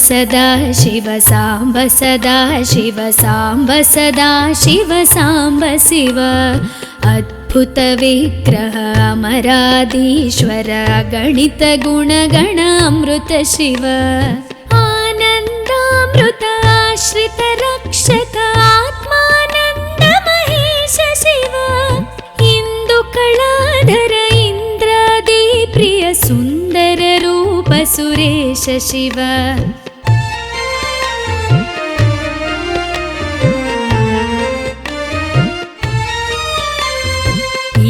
सदा शिव साम्ब सदा शिव साम्ब सदा शिव साम्ब शिव अद्भुत विग्रह अमराधीश्वर गणित गुणगण अमृत शिव आनन्दामृत आश्रित रक्षक आत्मानन्द महेश शिव इंदु कलाधर इंद्रादि प्रिय सुंदर रूप सुरेश शिव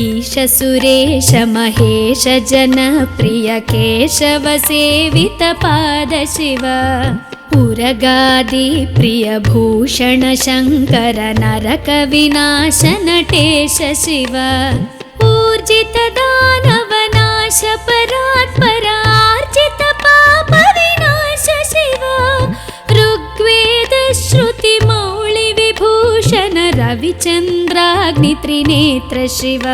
ईश सुरेश महेश जन प्रिय केशव सेवित पाद शिव उरगादि प्रिय भूषण शंकर नरक विनाश नटेश शिव ऊर्जित दानव नाश परात्पर आर्जित पाप विनाश शिव ऋग्वेद श्रुति मौळि विभूषण रविचंद्राग्नि त्रिनेत्र शिव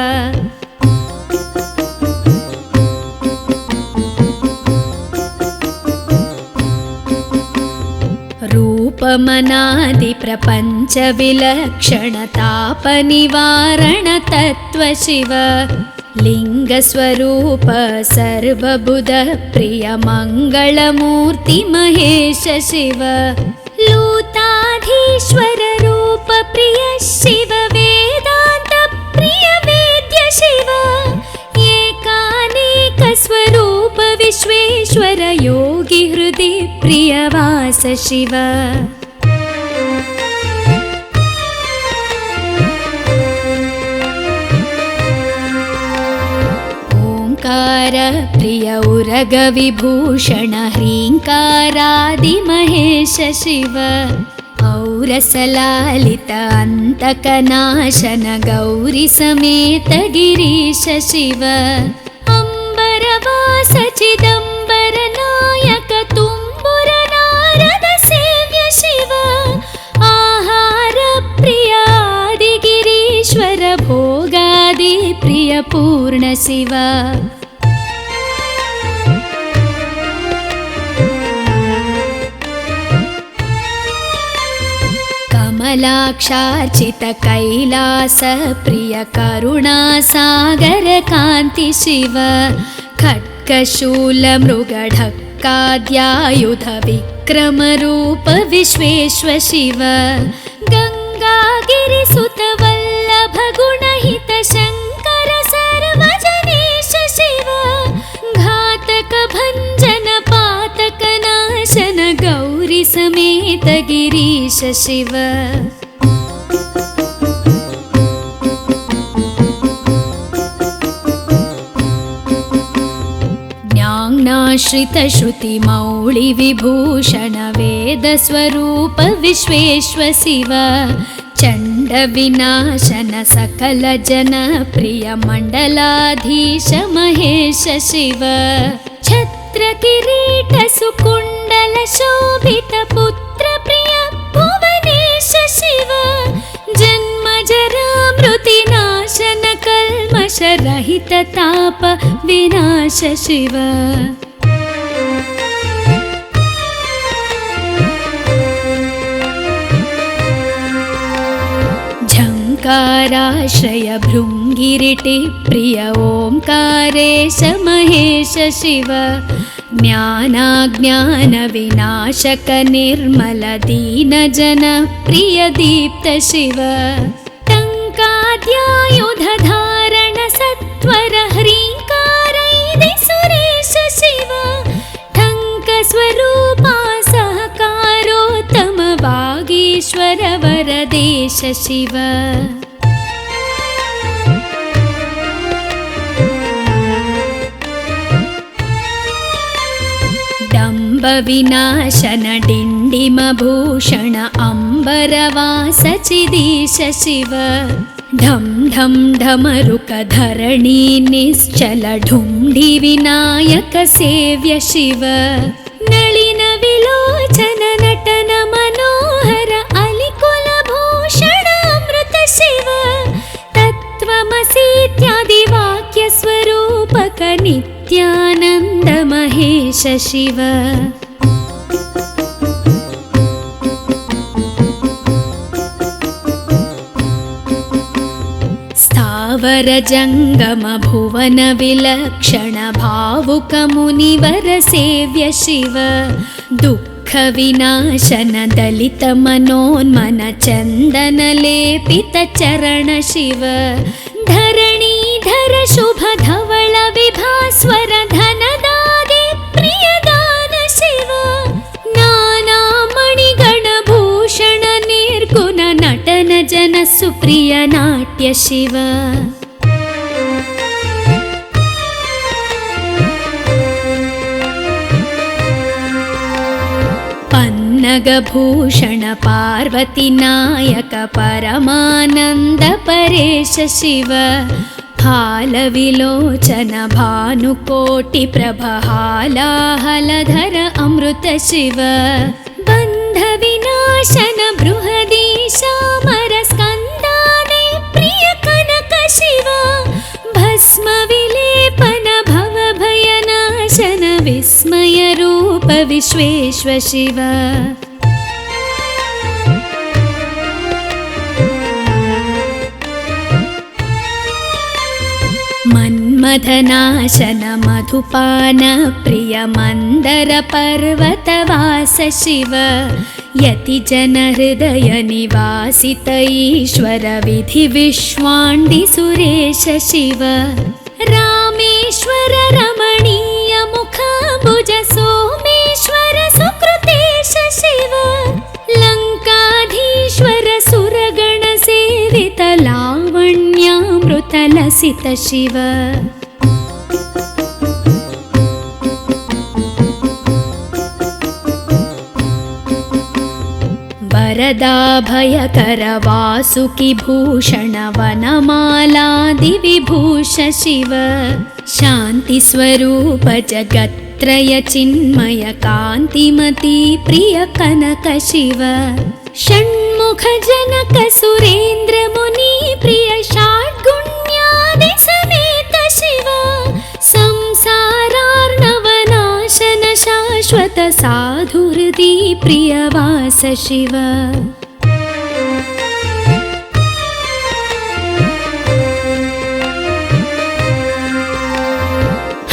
रूपमनादि प्रपंच विलक्षण ताप निवारण तत्व शिव लिंग स्वरूप सर्वबुध प्रिय मंगल मूर्ति महेश शिव लूताधीश्वर रूप प्रिय शिव वेदांत प्रिय वेद्य शिव एकानेक स्वरूप विश्वेश्वर योगी हृदि प्रिय वास शिव ओंकार प्रिय उरग विभूषण ह्रींकारादि महेश शिव औरसलालित अंतकनाशन गौरी समेत गिरीश शिव अंबरवास चिदंबर नायक तुम्बुर नारद सेव्य शिव आहार प्रिय आदि गिरीश्वर भोगादि प्रिय पूर्ण शिव कमलाक्षार्चित कैलास प्रिय करुणा सागर कांति शिव खड्गशूल मृगढक्काद्यायुध विक्रम रूप विश्वेश्वर शिव गंगागिरिसुत वल्लभ गुणहित शंकर सर्वजनेश शिव घातक भंजन पातक नाशन गौरी समेत गिरीश शिव ज्ञानाश्रित श्रुति मौळि विभूषण वेद स्वरूप विश्वेश्वर शिव चंड विनाशन सकल जन प्रिय मंडलाधीश महेश शिव छत्र किरीट सुकुंडल शोभित पुत्र प्रिय भुवनेश शिव जन्म जरा मृति नाशन कल्मष रहित ताप विनाश शिव झंकाराश्रय भृंगिरिटि प्रिय ओंकारेश महेश शिव ज्ञानाज्ञान विनाशक निर्मल दीन जन प्रिय दीप्त शिव टंकाद्यायुध धारण सत्वर ह्रींकारैदि सुरेश शिव ठंक स्वरूपा सहकारोत्तम वागीश्वर वरदेश शिव डंब विनाशन डिंडिम भूषण अंबरवास चिदीश शिव ढम ढम ढमरुक धरणी निश्चल ढुंढि विनायक सेव्य शिव नलिन विलोचन नटन मनोहर अलिकुल भूषण अमृत शिव तत्त्वमसीत्यादि वाक्य स्वरूपक नित्यानंद महेश शिव स्थावर जङ्गम भुवन विलक्षण भावुक मुनिवर सेव्य शिव दुःख विनाशन दलित मनोन्मन चन्दन लेपित चरण शिव धरणीधर शुभ धवल विभास्वर धनदादि प्रियदान शिव नाना मणिगण भूषण निर्गुण नटन जन सुप्रिय नाट्य शिव पन्नगभूषण पार्वती नायक परमानन्द परेश शिव फालविलोचन भानुकोटि प्रभहालाहलधर अमृत शिव बन्ध विनाशन बृहदीशामर स्कन्दाने प्रिय कनक शिव भस्म विलेपन भव भयनाशन विस्मय रूप विश्वेश्व शिव मन्मथनाशन मधुपान प्रिय मन्दर पर्वतवास शिव यति जन हृदय निवासित ईश्वर विधि विश्वाण्डि सुरेश शिव रामेश्वर रमणीय मुखाम्बुज सोमेश्वर सुकृतेश शिव लङ्काधीश्वर सुरगण सेवित लावण्यामृत लसित शिव वरदाभयकर वासुकि भूषण वनमालादि विभूष शिव शान्ति स्वरूप जगत्त्रय चिन्मय कान्तिमती प्रिय कनक शिव षण्मुख जनक सुरेन्द्र मुनि प्रिय षड्गुण्यादि समेत शिव संसारार्णवनाशन शाश्वत साधुहृदि प्रियवास शिव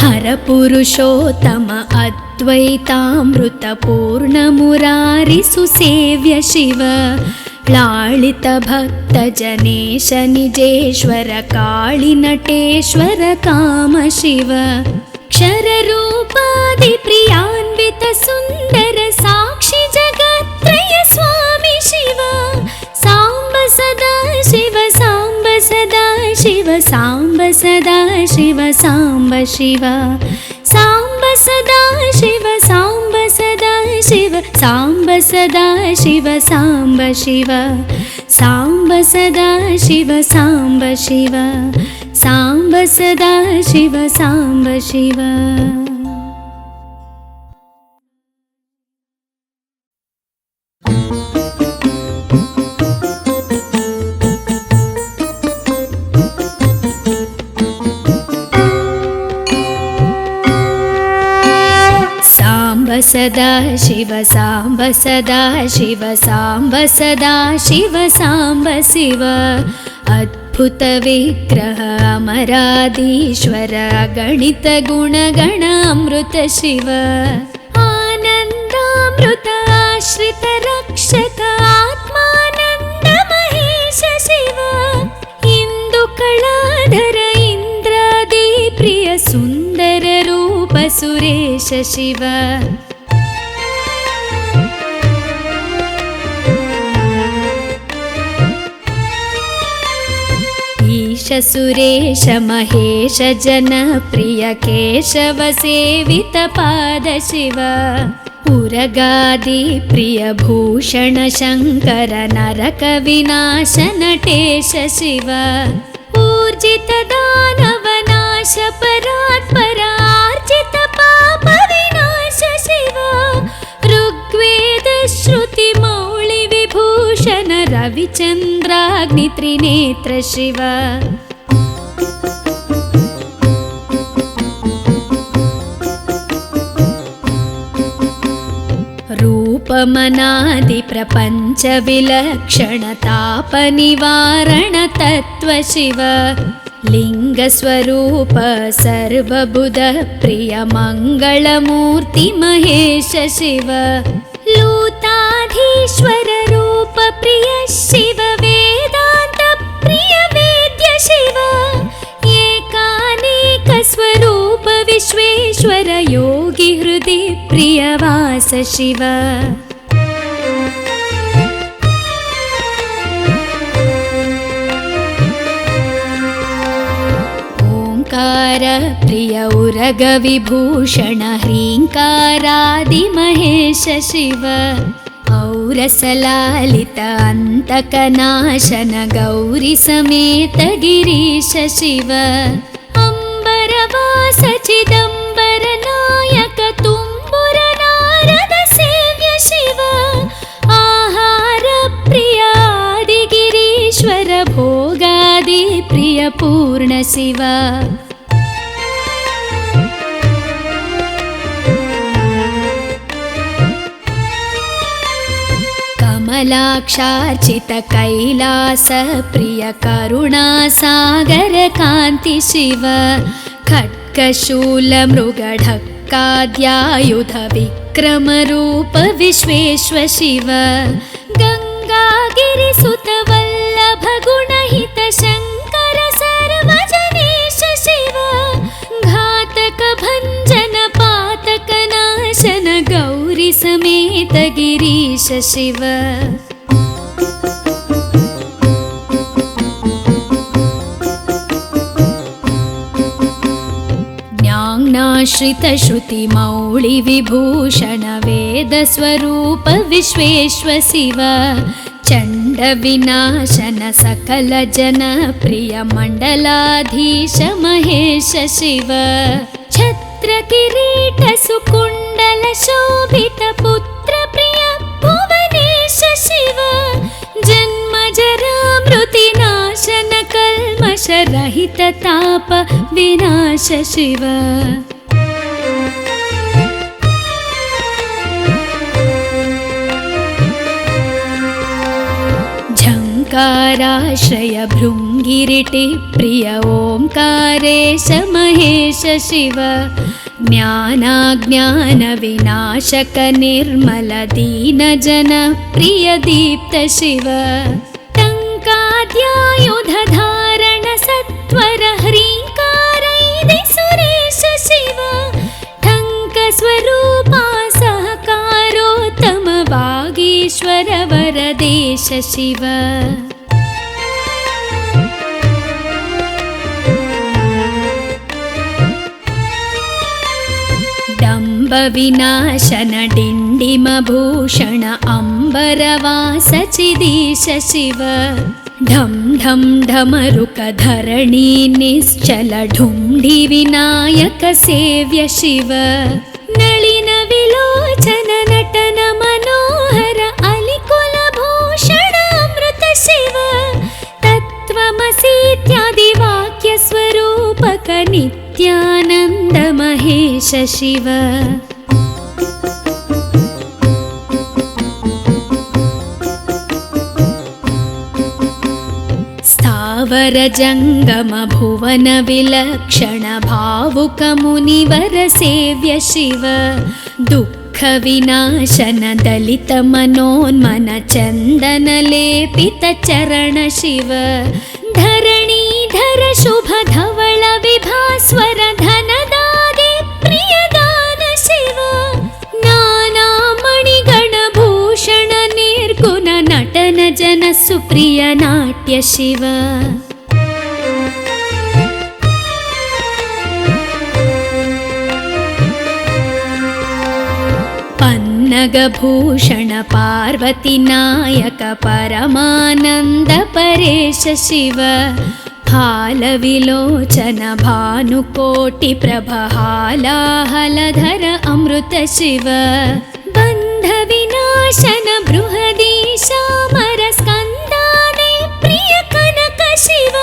हर पुरुषोत्तम अद्वैतामृत पूर्ण मुरारि सुसेव्य शिव लालित भक्त जनेश निजेश्वर काळि नटेश्वर काम शिव क्षर रूपादि प्रियान्वित सुन्दर साक्षि जगत्त्रय स्वामी शिव सांब सदा शिव सांब सदा शिव सांब सदा शिव सांब शिव सांब सदा शिव सांब सदा शिव सांब सदा शिव सांब शिव सांब सदा शिव सांब शिव सांब सदा शिव सांब शिव सदा शिव सांब सदा शिव सांब सदा शिव सांब शिव अद्भुत विग्रह अमराधीश्वर गणित गुणगण अमृत शिव आनन्दामृत आश्रित रक्षक आत्मानन्द महेश शिव इंदु कलाधर इंद्रादि प्रिय सुंदर रूप सुरेश शिव ईश सुरेश महेश जन प्रिय केशव सेवित पाद शिव उरगादि प्रिय भूषण शंकर नरक विनाश नटेश शिव ऊर्जित दानव नाश परात्पर आर्जित पाप विनाश शिव ऋग्वेद श्रुति मौळि विभूषण रविचन्द्राग्नि त्रिनेत्र शिव रूपमनादि प्रपंच विलक्षण ताप निवारण तत्व शिव लिङ्गस्वरूप सर्वबुध प्रिय मङ्गलमूर्ति महेश शिव लूताधीश्वर रूप प्रिय शिव वेदान्त प्रिय वेद्य शिव एकानेक स्वरूप विश्वेश्वर योगी हृदि प्रिय वास शिव प्रिय उरग विभूषण ह्रीङ्कारादि महेश शिव औरसलालित अन्तकनाशन गौरी समेत गिरीश शिव अम्बरवास चिदम्बर नायक तुम्बुर नारद सेव्य शिव आहार प्रिय आदिगिरीश्वर भोगादि प्रिय पूर्ण शिव कमलाक्षार्चित कैलास प्रिय करुणासागर कान्ति शिव खड्गशूल मृगढक्काद्यायुध विक्रम रूप विश्वेश्वर शिव गङ्गागिरिसुत वल्लभ गुणहित शङ्कर सर्वजनेश शिव घातक भञ्जन पातक नाशन गौरी समेत गिरीश शिव ज्ञानाश्रित श्रुति मौळि विभूषण वेद स्वरूप विश्वेश्वर शिव चण्ड विनाशन सकल जन प्रिय मण्डलाधीश महेश शिव छत्र किरीट सुकुण्डल शोभित पुत्र प्रिय भुवनेश शिव जन्म जरा मृति नाशन कल्मष रहित ताप विनाश शिव झङ्काराश्रय भृङ्गिरिटि प्रिय ओङ्कारेश महेश शिव ज्ञानाज्ञान विनाशक निर्मल दीन जन प्रिय दीप्त शिव टङ्काद्यायुध धारण सत्वर ह्रीङ्कारैदि सुरेश शिव ठङ्क स्वरूपा सहकारोत्तम वागीश्वर वरदेश शिव विनाशन डिण्डिम भूषण अम्बरवास चिदीश शिव ढं ढं ढमरुक धरणी निश्चल ढुण्ढि विनायक सेव्य शिव नलिन विलोचन नटन मनोहर अलिकुल भूषण अमृत शिव तत्त्वमसीत्यादि वाक्य स्वरूपक नित्यानन्द महेश शिव स्थावर जङ्गम भुवन विलक्षण भावुक मुनिवर सेव्य शिव दुःख विनाशन दलित मनोन्मन चन्दन लेपित चरण शिव धरणीधर शुभ धवल विभास्वर धनदादि प्रियदान शिव नानामणिगण भूषण निर्गुण नटन जन सुप्रिय नाट्य शिव पन्नगभूषण पार्वती नायक परमानन्द परेश शिव हालविलोचन भानुकोटि प्रभहालाहलधर अमृत शिव बन्ध विनाशन बृहदीशामर स्कन्दादि प्रिय कनक शिव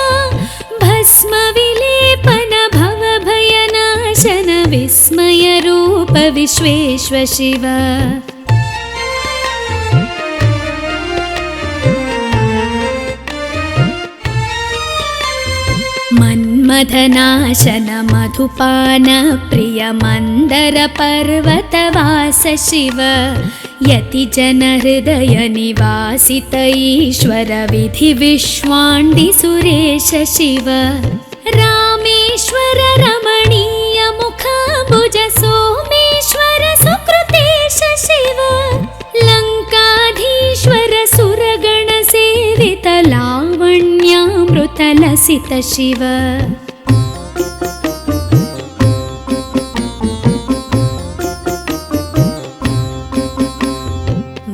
भस्म विलेपन भव भयनाशन विस्मय रूप विश्वेश्वर शिव मन मन्मथनाशन मधुपान प्रिय मन्दर पर्वतवास शिव यतिजन हृदय निवासित ईश्वर विधि विश्वाण्डि सुरेश शिव रामेश्वर रमणीय मुखाम्बुज सोमेश्वर सुकृतेश शिव लङ्काधीश्वर सुरगण सेवित लावण्यामृत लसित शिव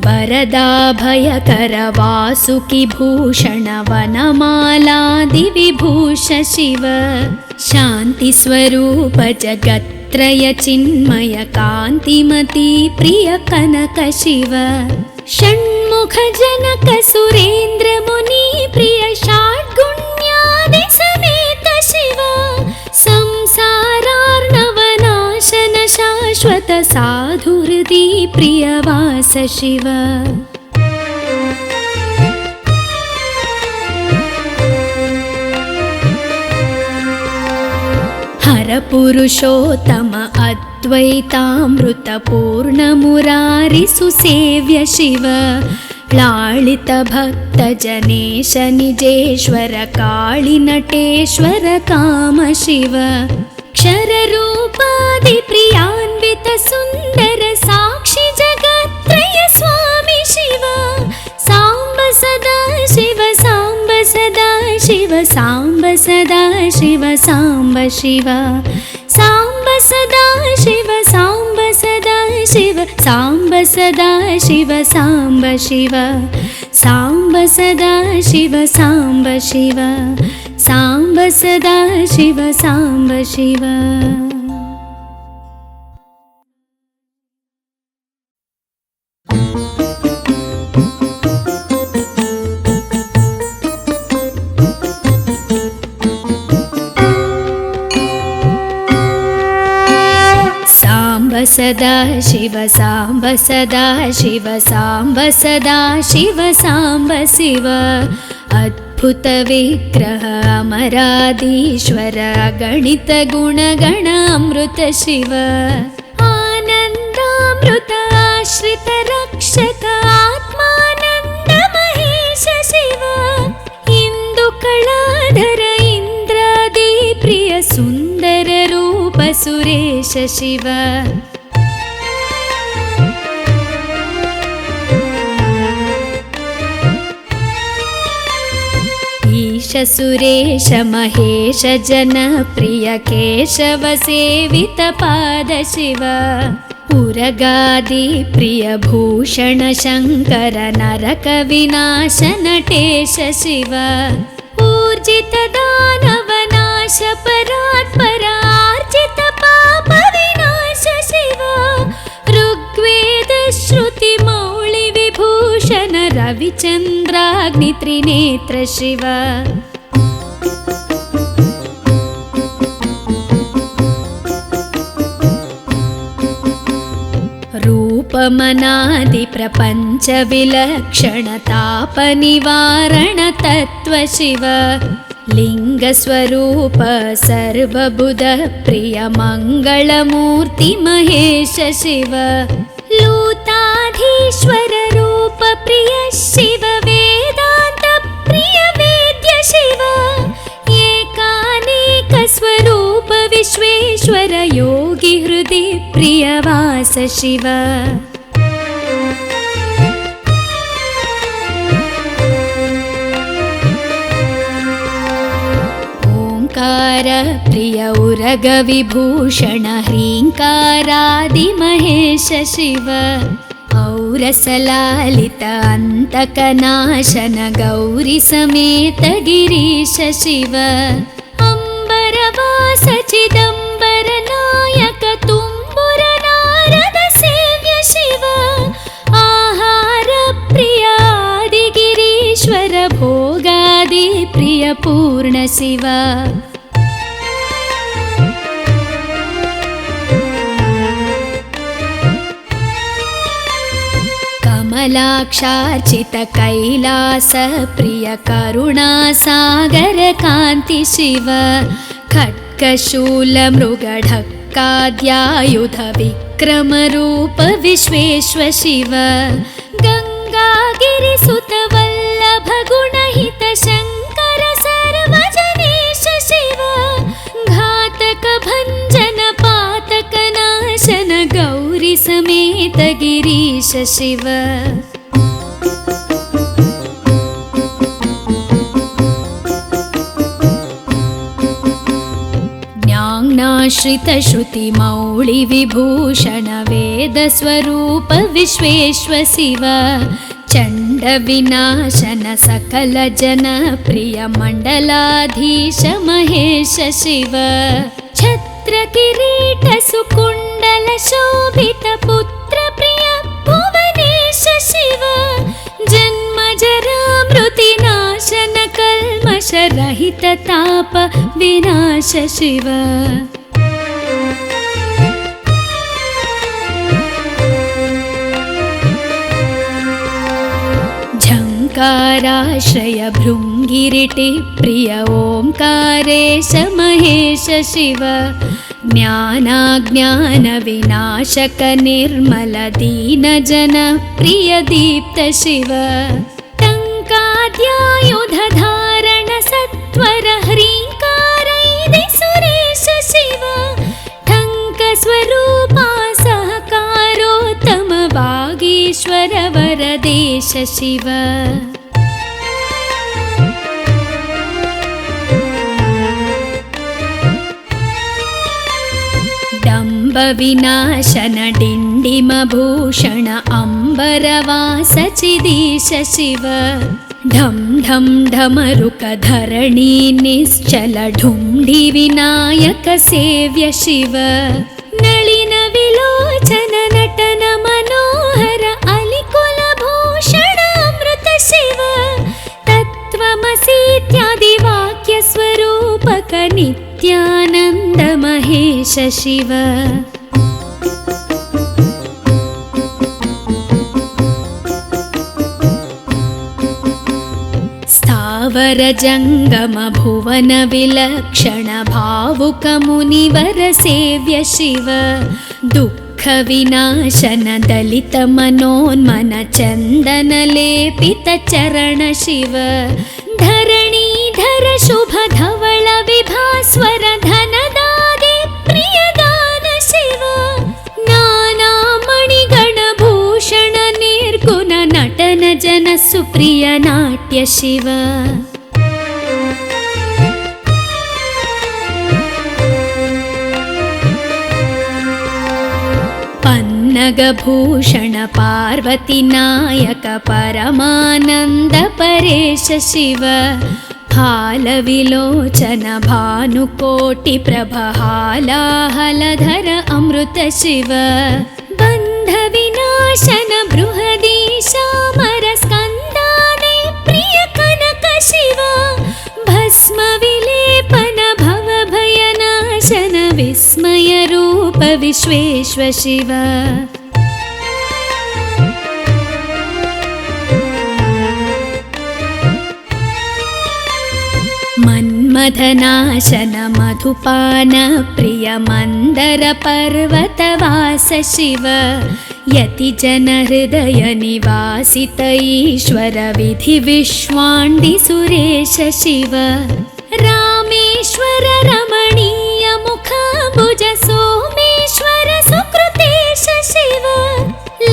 वरदाभयकर वासुकि भूषण वनमालादि विभूष शिव शान्तिस्वरूप जगत्त्रय चिन्मय कान्तिमती प्रिय कनक शिव षण्मुख जनक सुरेन्द्र मुनि प्रिय षड्गुण्यादि समेत शिव संसारार्णवनाशन शाश्वत साधुहृदि प्रियवास शिव हर पुरुषोत्तम अद्वैतामृत पूर्ण मुरारि सुसेव्य शिव लालित भक्त जनेश निजेश्वर काळि नटेश्वर काम शिव क्षर रूपादि प्रियान्वित सुन्दर साक्षि जगत्त्रय स्वामी शिव साम्ब सदा शिव साम्ब सदा शिव साम्ब सदा शिव साम्ब शिव साम्ब सदा शिव साम्ब सदा शिव साम्ब सदा शिव साम्ब शिव साम्ब सदा शिव साम्ब शिव साम्ब सदा शिव साम्ब शिव सदा शिव साम्ब सदा शिव साम्ब सदा शिव साम्ब शिव अद्भुत विग्रह अमराधीश्वर गणित गुणगण अमृत शिव आनन्दामृत आश्रित रक्षक आत्मानन्द महेश शिव इंदु कलाधर इंद्रादि प्रिय सुंदर रूप सुरेश शिव ईश सुरेश महेश जन प्रिय केशव सेवित पाद शिव उरगादि प्रिय भूषण शंकर नरक विनाश नटेश शिव ऊर्जित दानव नाश परात्पर आर्जित पाप विनाश शिव ऋग्वेद श्रुति मौळि विभूषण रविचन्द्राग्नि त्रिनेत्र शिव रूपमनादि प्रपंच विलक्षण ताप निवारण तत्व शिव लिंग स्वरूप सर्वबुध प्रिय मंगलमूर्ति महेश शिव लूताधीश्वर रूप प्रिय शिव वेदांत प्रिय वेद्य शिव एकानेक स्वरूप विश्वेश्वर योगी हृदि प्रियवास शिव ओंकार प्रिय उरग विभूषण ह्रींकारादि महेश शिव औरसलालित अंतकनाशन गौरी समेत गिरीश शिव अंबरवास चिदंबर नायक तुम्बुर नारद सेव्य शिव आहार प्रिय आदि गिरीश्वर भोगादि प्रिय पूर्ण शिव कमलाक्षार्चित कैलास प्रिय करुणा सागर कांति शिव खड्गशूलमृगढक्काद्यायुध विक्रमरूप विश्वेश्व शिव गङ्गागिरिसुत वल्लभ गुणहित शङ्कर सर्वजनेश शिव घातक भञ्जन पातक नाशन गौरी समेत गिरीश शिव ज्ञानाश्रित श्रुति मौळि विभूषण वेद स्वरूप विश्वेश्व शिव चण्ड विनाशन सकल जन प्रिय मण्डलाधीश महेश शिव छत्र किरीट सुकुण्डल शोभित पुत्र प्रिय भुवनेश शिव जन्म जरा मृति नाशन कल्मष रहित ताप विनाश शिव झङ्काराश्रय भृङ्गिरिटि प्रिय ओङ्कारेश महेश शिव ज्ञानाज्ञान विनाशक निर्मल दीन जन प्रिय दीप्त शिव टङ्काद्यायुध धारण सत्वर ह्रीङ्कारैदि सुरेश शिव ठङ्क स्वरूपा सहकारोत्तम वागीश्वर वरदेश शिव डम्ब विनाशन डिण्डिम भूषण अम्बरवास चिदीश शिव ढं ढं ढमरुक धरणी निश्चल ढुण्ढि विनायक सेव्य शिव नलिन विलोचन नटन मनोहर अलिकुल भूषण अमृत शिव तत्त्वमसीत्यादि वाक्य स्वरूपक नित्यानन्द महेश शिव स्थावर जङ्गम भुवन विलक्षण भावुक मुनिवर सेव्य शिव दुःख विनाशन दलित मनोन्मन चन्दन लेपित चरण शिव धरणीधर शुभ धवल विभास्वर धनदादि प्रियदान शिव नाना मणिगण भूषण निर्गुण नटन जन सुप्रिय नाट्य शिव पन्नगभूषण पार्वती नायक परमानन्द परेश शिव फालविलोचन भानुकोटि प्रभ हालाहलधर अमृत शिव बन्ध विनाशन बृहदीशामर स्कन्दाने प्रिय कनक शिव भस्म विलेपन भव भयनाशन विस्मय रूप विश्वेश्व शिव मन्मथनाशन मधुपान प्रिय मन्दर पर्वतवास शिव यति जन हृदय निवासित ईश्वर विधि विश्वाण्डि सुरेश शिव रामेश्वर रमणीय मुखाम्बुज सोमेश्वर सुकृतेश शिव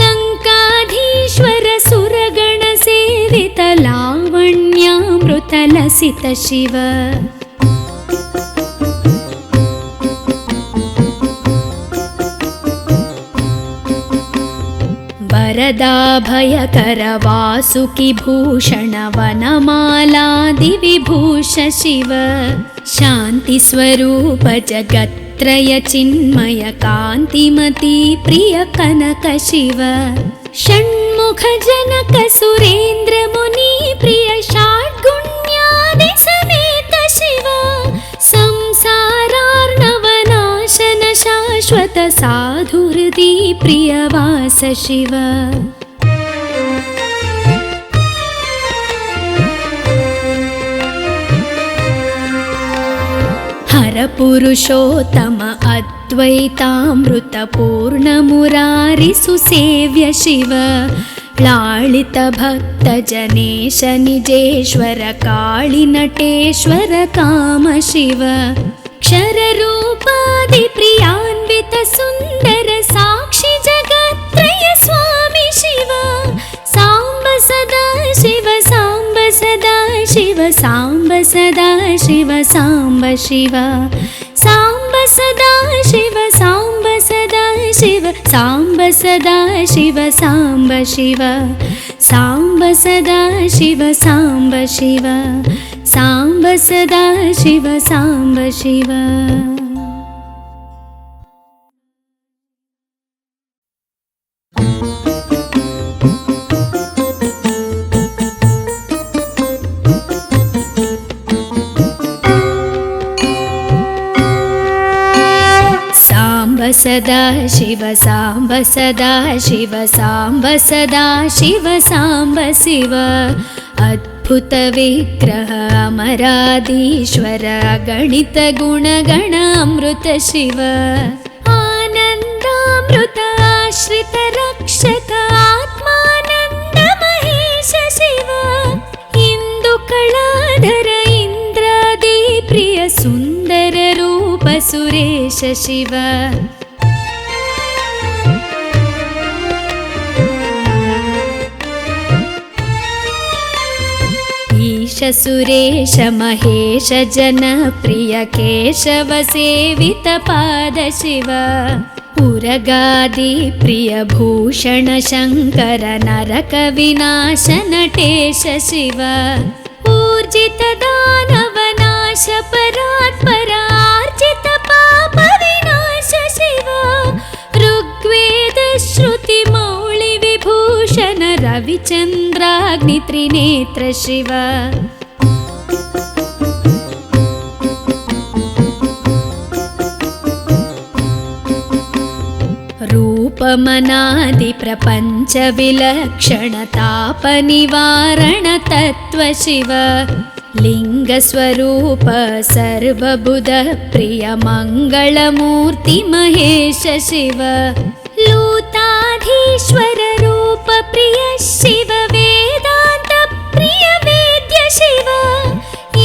लङ्काधीश्वर सुरगण सेवित लावण्यामृत लसित शिव वरदाभयकर वासुकि भूषण वनमालादि विभूष शिव शान्ति स्वरूप जगत्त्रय चिन्मय कान्तिमती प्रिय कनक शिव षण्मुख जनक सुरेन्द्र मुनि प्रिय षाड्गुण्यादि समेत शिव संसारार्णवनाशन शाश्वत साधुहृदि प्रियवास शिव हरपुरुषोत्तम अद्वैतामृतपूर्णमुरारिसुसेव्य शिव लालितभक्तजनेश निजेश्वर काळिनटेश्वर कामशिव क्षररूपादिप्रियान्वित सुन्दर साक्षि जगत्त्रय स्वामि शिव साम्ब सदा शिव साम्ब सदा शिव साम्ब सदा शिव साम्ब शिव साम्ब सदा शिव साम्ब सदा शिव साम्ब सदा शिव साम्ब शिव साम्ब सदा शिव साम्ब शिव साम्ब सदा शिव साम्ब शिव। साम्ब सदा शिव साम्ब सदा शिव साम्ब सदा शिव साम्ब शिव अद्भुत विग्रह अमराधीश्वर गणित गुणगण अमृत शिव आनन्दामृत आश्रित रक्षक आत्मानन्द महेश शिव इंदु कलाधर इंद्रादि प्रिय सुंदर रूप सुरेश शिव ईश सुरेश महेश जनप्रिय केशव सेवित पाद शिव उरगादि प्रिय भूषण शंकर नरक विनाश नटेश शिव ऊर्जित दानव नाश परात्पर आर्जित पाप विनाश शिव ऋग्वेद श्रुति मौळि विभूषण रविचन्द्राग्नि त्रिनेत्र शिव रूपमनादि प्रपंच विलक्षण ताप निवारण तत्व शिव लिंग स्वरूप सर्वबुध प्रिय मंगलमूर्ति महेश शिव लूताधीश्वर रूप प्रिय शिव वेदांत प्रिय वेद्य शिव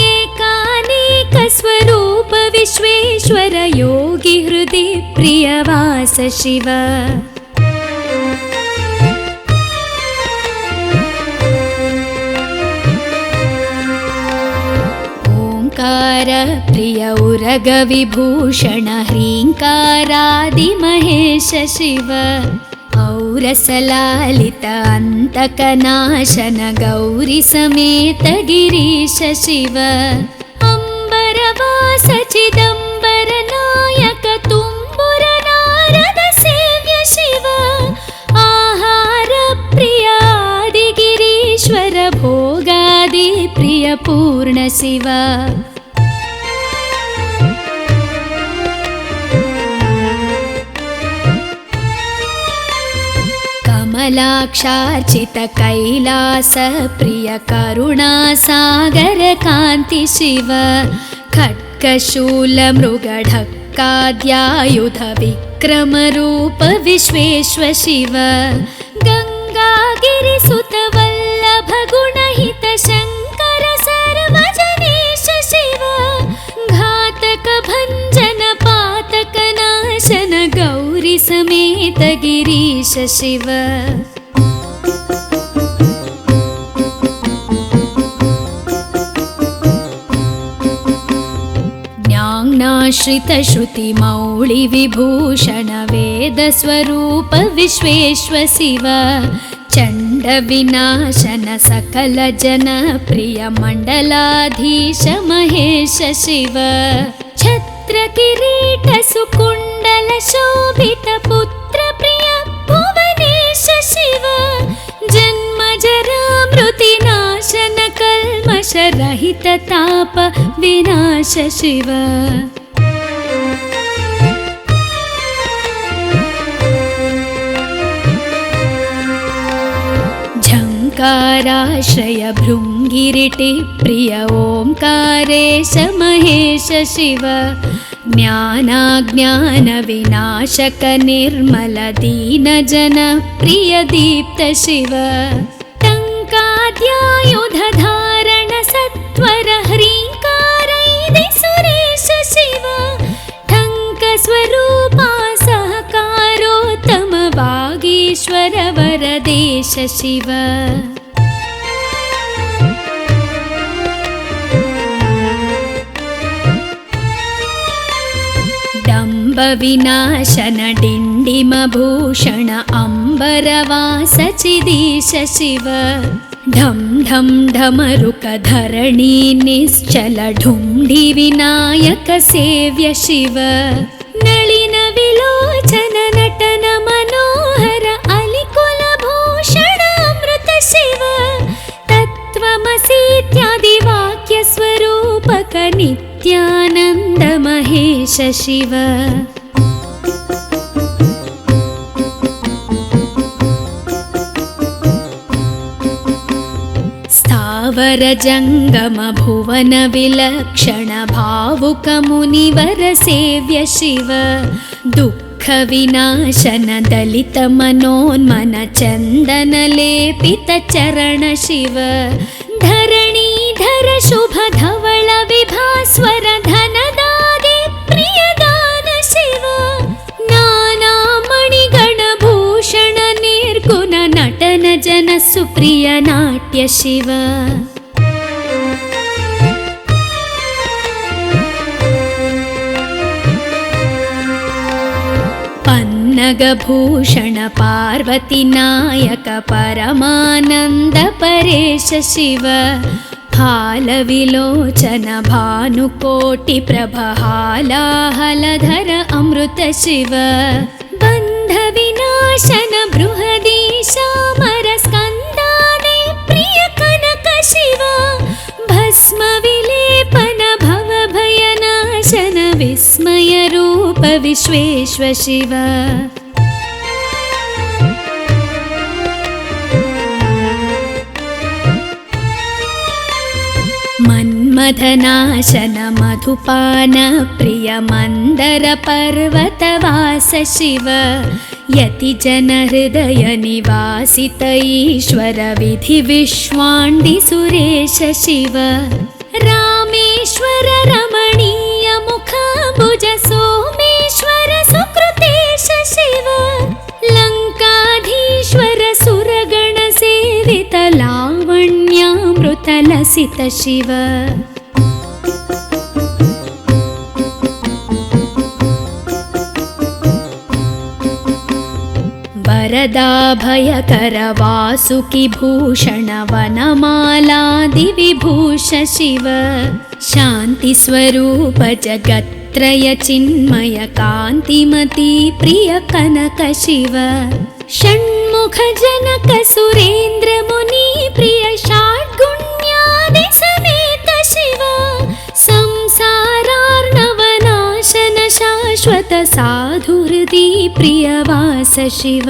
एकानेक स्वरूप विश्वेश्वर योगी हृदि प्रिय वास शिव ओंकार प्रिय उरग विभूषण ह्रींकारादि महेश शिव औरसलालित अंतकनाशन गौरी समेत गिरीश शिव अंबरवास चिदंबर नायक तुम्बुर नारद सेव्य शिव आहार प्रिय आदि गिरीश्वर भोगादि प्रिय पूर्ण शिव कमलाक्षार्चित कैलास प्रिय करुणा सागर कांति शिव खड्गशूल मृगढक्काद्यायुध विक्रम रूप विश्वेश्वर शिव गंगागिरिसुत वल्लभ गुणहित शंकर सर्वजनेश शिव घातक भंजन पातक नाशन गौरी समेत गिरीश शिव ज्ञानाश्रित श्रुति मौळि विभूषण वेद स्वरूप विश्वेश्वर शिव चंड विनाशन सकल जन प्रिय मंडलाधीश महेश शिव छत्र किरीट सुकुंडल शोभित पुत्र प्रिय भुवनेश शिव जन्म जरा मृति नाशन कल्मष रहित ताप विनाश शिव ओङ्काराश्रय भृङ्गिरिटि प्रिय ओङ्कारेश महेश शिव ज्ञानाज्ञानविनाशक निर्मल दीनजन प्रिय दीप्त शिव टङ्काद्यायुधधारण सत्वर ह्रीङ्कारैदि सुरेश शिव टङ्कस्वरूपा सहकारोत्तम वागीश्वर वरदेश शिव विनाशन डिण्डिमभूषण अम्बरवास चिदीश शिव ढं ढं ढमरुकधरणी निश्चल ढुण्ढि विनायक सेव्य शिव नलिन विलोचन नटन मनोहर अलिकुलभूषण अमृत शिव तत्त्वमसीत्यादि वाक्य स्वरूपक नित्यानन्द महेश शिव स्थावर जंगम भुवन विलक्षण भावुक मुनिवर सेव्य शिव दुःख विनाशन दलित मनोन्मन चंदन लेपित चरण शिव धरणीधर शुभ धवल विभास्वर धनदादि प्रियदान शिव नाना मणिगण भूषण निर्गुण नटन जन सुप्रिय नाट्य शिव पन्नगभूषण पार्वती नायक परमानंद परेश शिव फालविलोचन भानुकोटि प्रभहालाहलधर अमृत शिव बन्ध विनाशन बृहदीशामर स्कन्दादि प्रिय कनक शिव भस्म विलेपन भव भयनाशन विस्मय रूप विश्वेश्वर शिव मन्मथनाशन मधुपान प्रिय मंदर पर्वतवास शिव यति जन हृदय निवासित ईश्वर विधि विश्वाण्डि सुरेश शिव रामेश्वर रमणीय मुखाम्बुज सोमेश्वर सुकृतेश शिव लंकाधीश्वर सुरगण सेवित लावण्यामृत लसित शिव वरदाभयकर वासुकि भूषण वनमालादि विभूष शिव शांति स्वरूप जगत्त्रय चिन्मय कांतिमती प्रिय कनक शिव षण्मुख जनक सुरेन्द्र मुनि प्रिय षाड्गुण्यादि समेत शिव संसारार्णवनाशन शाश्वत साधुहृदि प्रियवास शिव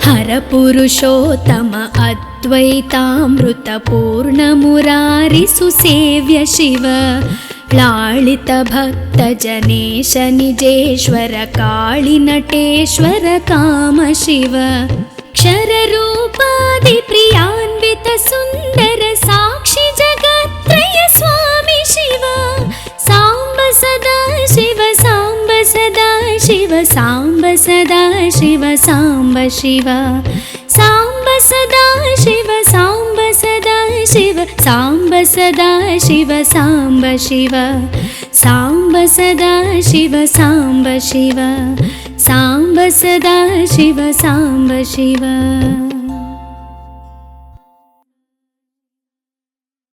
हर पुरुषोत्तम अद्वैतामृत पूर्ण मुरारि सुसेव्य शिव लालित भक्त जनेश निजेश्वर काळि नटेश्वर काम शिव क्षर रूपादि प्रियान्वित सुंदर साक्षी जगत्त्रय स्वामी शिव सांब सदा शिव सांब सदा शिव सांब सदा शिव सांब शिव सांब सदा शिव सांब सदा शिव सांब सदा शिव सांब शिव सांब सदा शिव सांब शिव सांब सदा शिव सांब शिव।